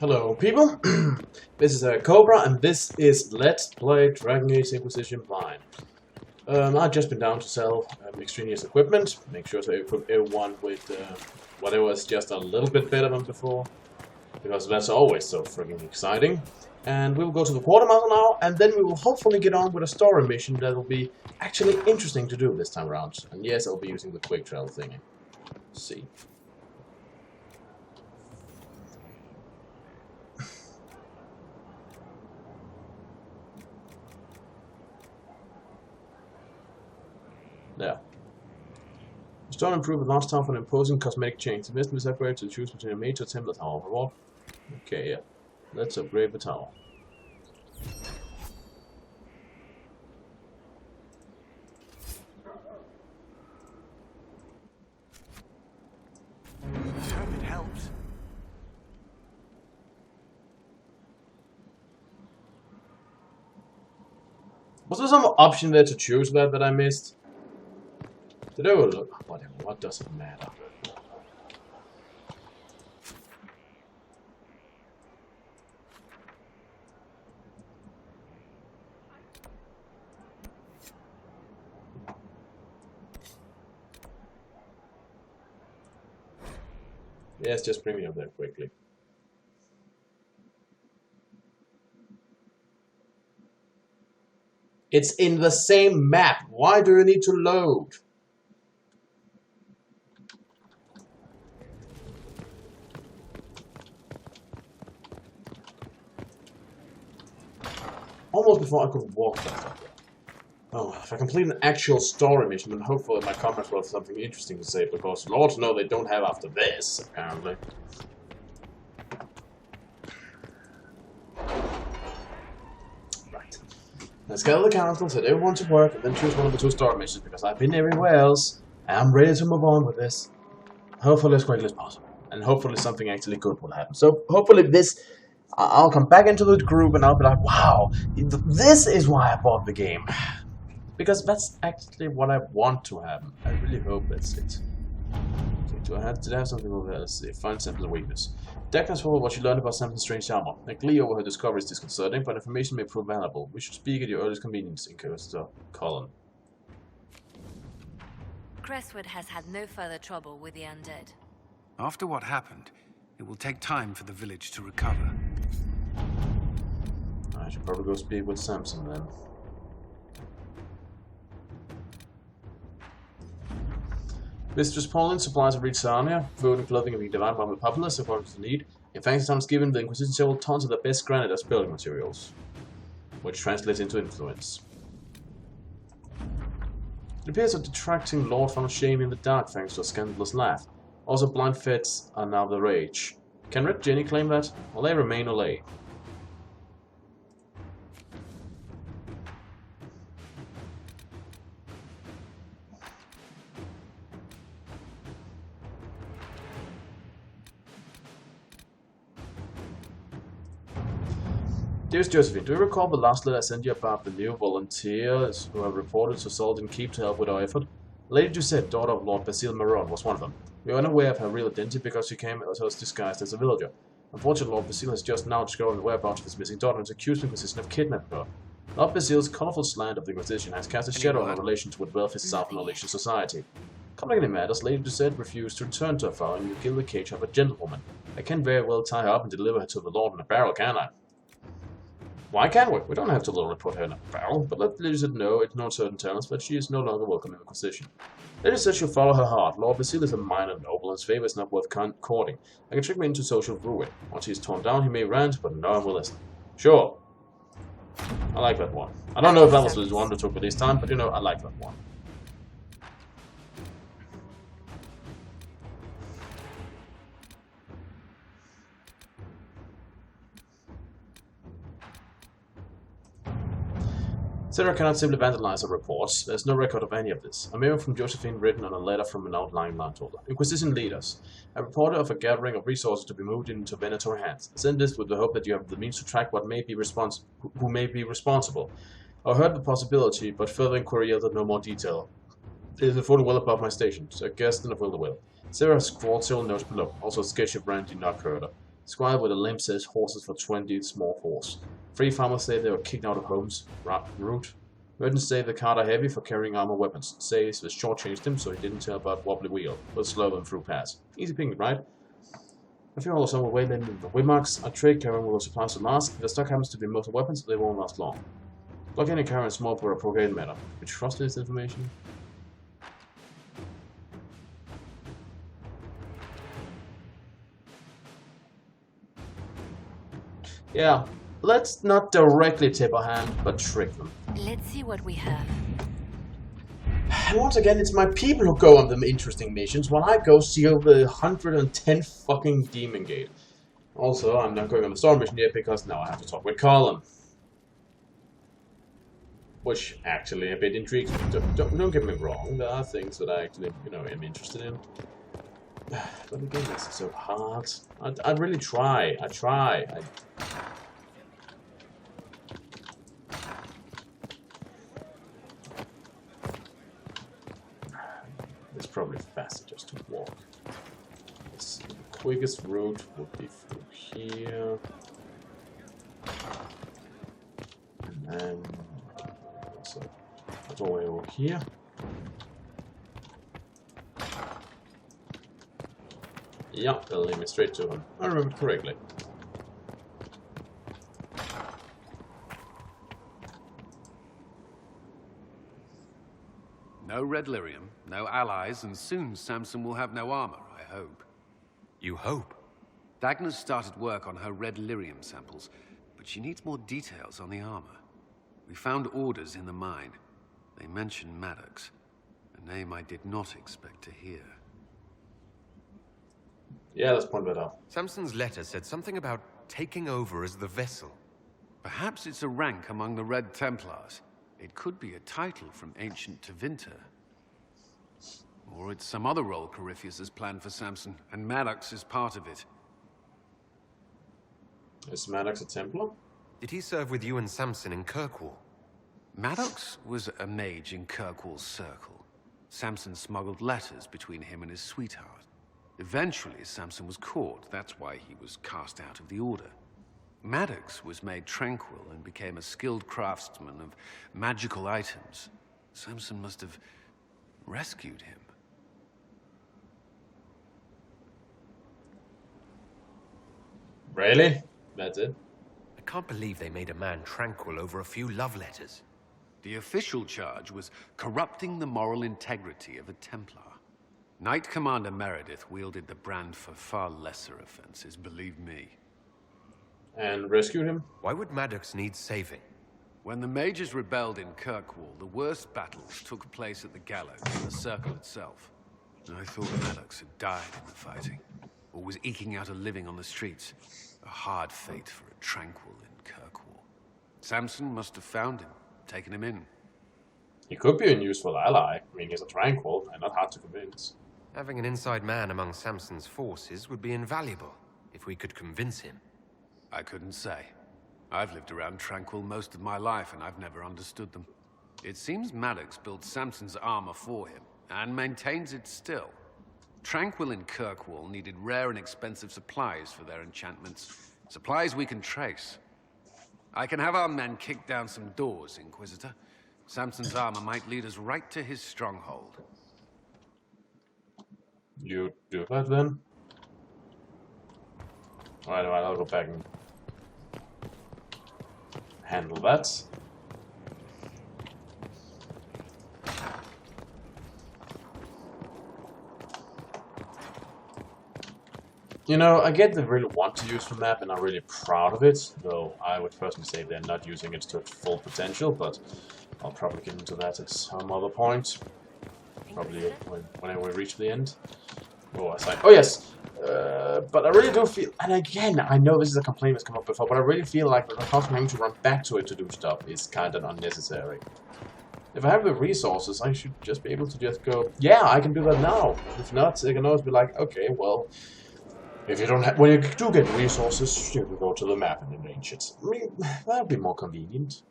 Hello, people. This is Cobra, and this is Let's Play Dragon Age Inquisition Blind. I've just been down to sell extraneous equipment, make sure to equip everyone with whatever is just a little bit better than before, because that's always so friggin' exciting. And we will go to the quartermaster now, and then we will hopefully get on with a story mission that will be actually interesting to do this time around. And yes, I'll be using the quick travel thingy. Let's see. There. Restore and improve advanced town for an imposing cosmetic change. Investment is upgraded to choose between a major temple tower. Reward. Okay, yeah. Let's upgrade the tower. I hope it helps. Was there some option there to choose that I missed? Did I overlook? Whatever, what does it matter? Yes, just bring me up there quickly. It's in the same map. Why do you need to load? Almost before I could walk that. Oh, if I complete an actual story mission, then hopefully my comments will have something interesting to say, because Lord knows they don't have after this, apparently. Right. Let's gather the council, set everyone to work, and then choose one of the two story missions, because I've been everywhere else, and I'm ready to move on with this. Hopefully as quickly as possible. And hopefully something actually good will happen. So, hopefully this... I'll come back into the group and I'll be like, wow, this is why I bought the game. Because that's actually what I want to happen. I really hope that's it. Okay, did I have something over there? Let's see. Find Samson's weakness. Deck has forward what you learned about Samson's strange armor. Neglecting over her discovery is disconcerting, but information may prove valuable. We should speak at your earliest convenience, Inquisitor Colin. Crestwood has had no further trouble with the undead. After what happened, it will take time for the village to recover. I should probably go speak with Samson then. Mistress Pauline supplies of rich sarnia, food and clothing are being divided among the populace according to need. In fact, it's given the Inquisition several tons of the best granite as building materials, which translates into influence. It appears that detracting Lord found shame in the dark thanks to a scandalous laugh. Also, blind fits are now the rage. Can Red Jenny claim that? Will they remain or lay? Dearest Josephine, do you recall the last letter I sent you about the new volunteers who have reported to Salton Keep to help with our effort? Lady Doucette, daughter of Lord Basile Maron, was one of them. We are unaware of her real identity because she came as us disguised as a villager. Unfortunately, Lord Basile has just now discovered the whereabouts of his missing daughter and has accused the Inquisition of kidnapping her. Lord Basile's colourful slander of the Inquisition has cast a shadow on her relations with wealthy South Norwegian society. Complicating matters, Lady Doucette refused to return to her father and you kill the cage of a gentlewoman. I can very well tie her up and deliver her to the Lord in a barrel, can I? Why can't we? We don't have to literally put her in a barrel, but let Lady Doucette know, ignore certain talents, but she is no longer welcome in the Inquisition. Lady Doucette she'll follow her heart. Lord Basile is a minor noble, and his favor is not worth courting. I can trick me into social ruin. Once he is torn down, he may rant, but no one will listen. Sure. I like that one. I don't know if that was the one that took me this time, but you know, I like that one. Sarah cannot simply vandalize her reports. There's no record of any of this. A memo from Josephine written on a letter from an outlying landholder. Inquisition leaders. A reporter of a gathering of resources to be moved into Venator hands. I send this with the hope that you have the means to track what may be who may be responsible. I heard the possibility, but further inquiry yielded no more detail. It is afforded well above my station, so I guess then of will the will. Sarah has scrawled several notes below, also a sketch of Randy Knockherder. Squire with a limp says horses for 20 small horse. 3 farmers say they were kicked out of homes. Root. Merchants say the cart are heavy for carrying armor weapons. Says the shortchanged him so he didn't tell about wobbly wheel. But slow them through pass. Easy picking, right? I feel all some way in the Waymarks. I trade carrying all the supplies to last. If the stock happens to be most weapons, they won't last long. Block any carrying small for a propaganda matter. You trust this information? Yeah, let's not directly tip our hand, but trick them. Let's see what we have. And once again, it's my people who go on the interesting missions, while I go seal the 110th fucking Demon Gate. Also, I'm not going on the Storm mission yet, because now I have to talk with Colin. Which, actually, a bit intrigues me. Don't get me wrong, there are things that I actually, am interested in. But again, this is so hard. I really try. I try. It's probably faster just to walk. The quickest route would be through here. And then... so, that's all the way over here. Yeah, that'll lead me straight to him. I remember correctly. No red lyrium, no allies, and soon Samson will have no armor, I hope. You hope? Dagna's started work on her red lyrium samples, but she needs more details on the armor. We found orders in the mine. They mention Maddox, a name I did not expect to hear. Yeah, let's point that out. Samson's letter said something about taking over as the vessel. Perhaps it's a rank among the Red Templars. It could be a title from ancient Tevinter. Or it's some other role Corypheus has planned for Samson, and Maddox is part of it. Is Maddox a Templar? Did he serve with you and Samson in Kirkwall? Maddox was a mage in Kirkwall's circle. Samson smuggled letters between him and his sweetheart. Eventually, Samson was caught. That's why he was cast out of the Order. Maddox was made tranquil and became a skilled craftsman of magical items. Samson must have rescued him. Really? That's it? I can't believe they made a man tranquil over a few love letters. The official charge was corrupting the moral integrity of a Templar. Knight Commander Meredith wielded the brand for far lesser offenses, believe me. And rescued him? Why would Maddox need saving? When the mages rebelled in Kirkwall, the worst battles took place at the gallows and the circle itself. I thought Maddox had died in the fighting, or was eking out a living on the streets. A hard fate for a tranquil in Kirkwall. Samson must have found him, taken him in. He could be a useful ally. I mean, he's a tranquil and not hard to convince. Having an inside man among Samson's forces would be invaluable, if we could convince him. I couldn't say. I've lived around Tranquil most of my life, and I've never understood them. It seems Maddox built Samson's armor for him, and maintains it still. Tranquil and Kirkwall needed rare and expensive supplies for their enchantments. Supplies we can trace. I can have our men kick down some doors, Inquisitor. Samson's armor might lead us right to his stronghold. You do that then? Alright, I'll go back and handle that. You know, I get they really want to use the map and are really proud of it, though I would personally say they're not using it to its full potential, but I'll probably get into that at some other point. Probably when we reach the end. Oh, I say, oh yes! But I really do feel, and again, I know this is a complaint that's come up before, but I really feel like the cost of having to run back to it to do stuff is kind of unnecessary. If I have the resources, I should just be able to just go, yeah, I can do that now. If not, they can always be like, okay, well, if you don't have, when you do get resources, you can go to the map and arrange it. I mean, that would be more convenient.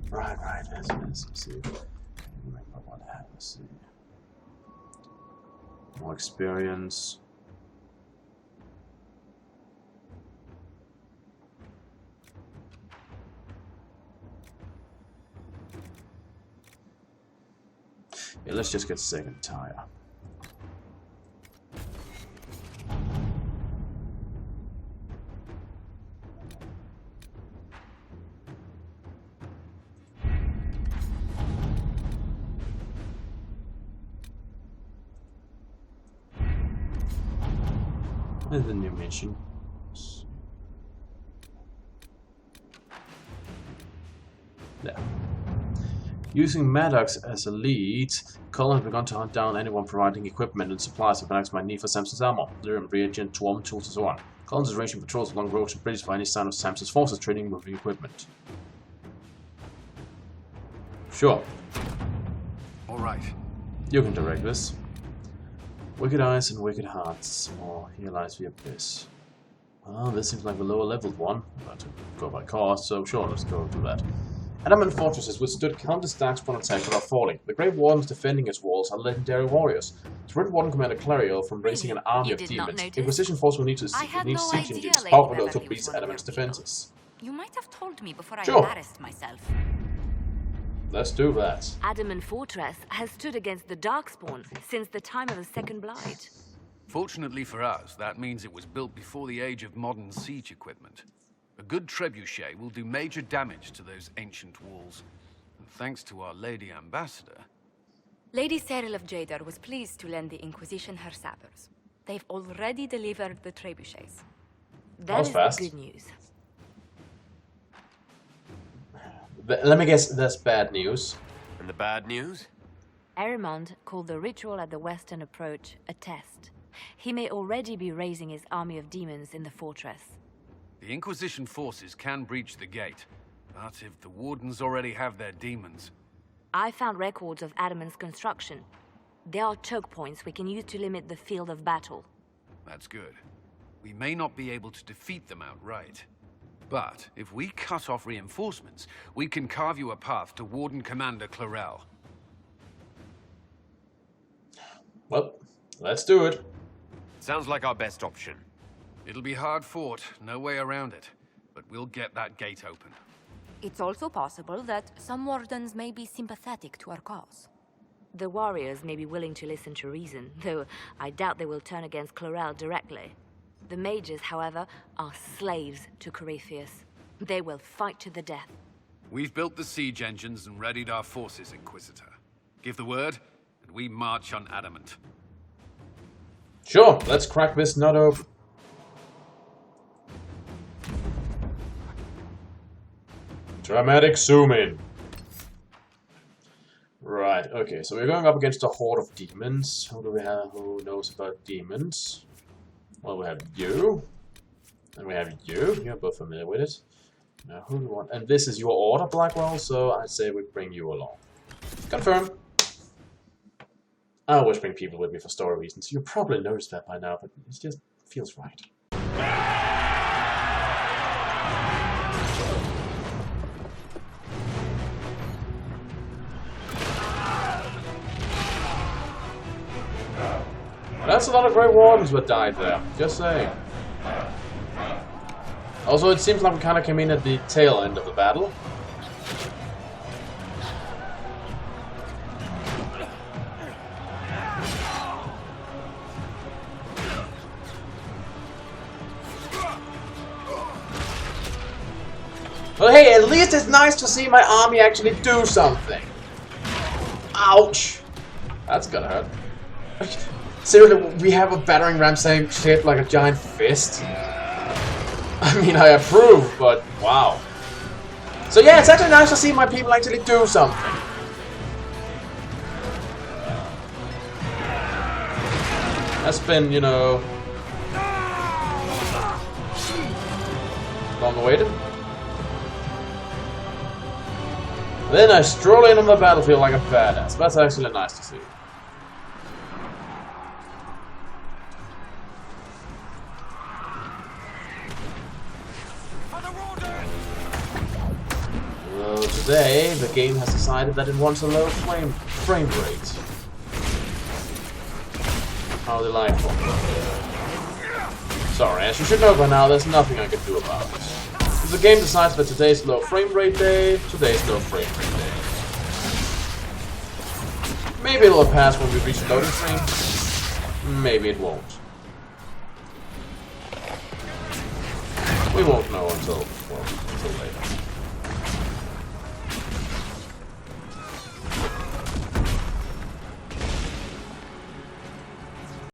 Right. Let's see. Let's see. More experience. Yeah, let's just get second tire. And the new mission. There. Using Maddox as a lead, Cullen has begun to hunt down anyone providing equipment and supplies that connects my need for Samson's armor, lyrium, reagent, swarm, tools, and so on. Cullen is arranging patrols along roads and bridges for any sign of Samson's forces training and moving equipment. Sure. Alright. You can direct this. Wicked eyes and wicked hearts, or here lies the abyss. Well, this seems like a lower leveled one. I'm about to go by cost, so sure, let's go do that. Adamant fortresses withstood countless stacks upon attack without falling. The Great Wardens defending its walls are legendary warriors. The Red Warden Commander Clariel from raising an army of demons. Inquisition force will need siege engines, powerful to breach Adamant's defenses. You might have told me before I Sure. embarrassed myself. Let's do that. Adamant Fortress has stood against the Darkspawn since the time of the Second Blight. Fortunately for us, that means it was built before the age of modern siege equipment. A good trebuchet will do major damage to those ancient walls. And thanks to our Lady Ambassador... Lady Cyril of Jadar was pleased to lend the Inquisition her sabers. They've already delivered the trebuchets. That was is fast. the good news. Let me guess, that's bad news. And the bad news? Erimond called the ritual at the western approach a test. He may already be raising his army of demons in the fortress. The Inquisition forces can breach the gate, but if the Wardens already have their demons... I found records of Adamant's construction. There are choke points we can use to limit the field of battle. That's good. We may not be able to defeat them outright. But if we cut off reinforcements, we can carve you a path to Warden Commander Clarel. Well, let's do it. Sounds like our best option. It'll be hard fought, no way around it. But we'll get that gate open. It's also possible that some wardens may be sympathetic to our cause. The warriors may be willing to listen to reason, though I doubt they will turn against Clarel directly. The mages, however, are slaves to Corypheus. They will fight to the death. We've built the siege engines and readied our forces, Inquisitor. Give the word, and we march on Adamant. Sure, let's crack this nut open. Dramatic zoom in. Right, okay, so we're going up against a horde of demons. Who do we have who knows about demons? Well, we have you. And we have you. You're both familiar with it. Now, who do we want? And this is your order, Blackwell, so I'd say we bring you along. Confirm. I always bring people with me for story reasons. You probably noticed that by now, but it just feels right. That's a lot of Grey Wardens that died there. Just saying. Also, it seems like we kind of came in at the tail end of the battle. Well, hey, at least it's nice to see my army actually do something. Ouch. That's gonna hurt. Seriously, we have a battering ram shaped like a giant fist. I mean, I approve, but wow. So yeah, it's actually nice to see my people actually do something. That's been, you know, long awaited. Then I stroll in on the battlefield like a badass. That's actually nice to see. Loads of today the game has decided that it wants a low frame rate. How delightful. Sorry, as you should know by now, there's nothing I can do about it. If the game decides that today's low frame rate day, today's low frame rate day. Maybe it'll pass when we reach the loading screen. Maybe it won't. We won't know until, well, until later.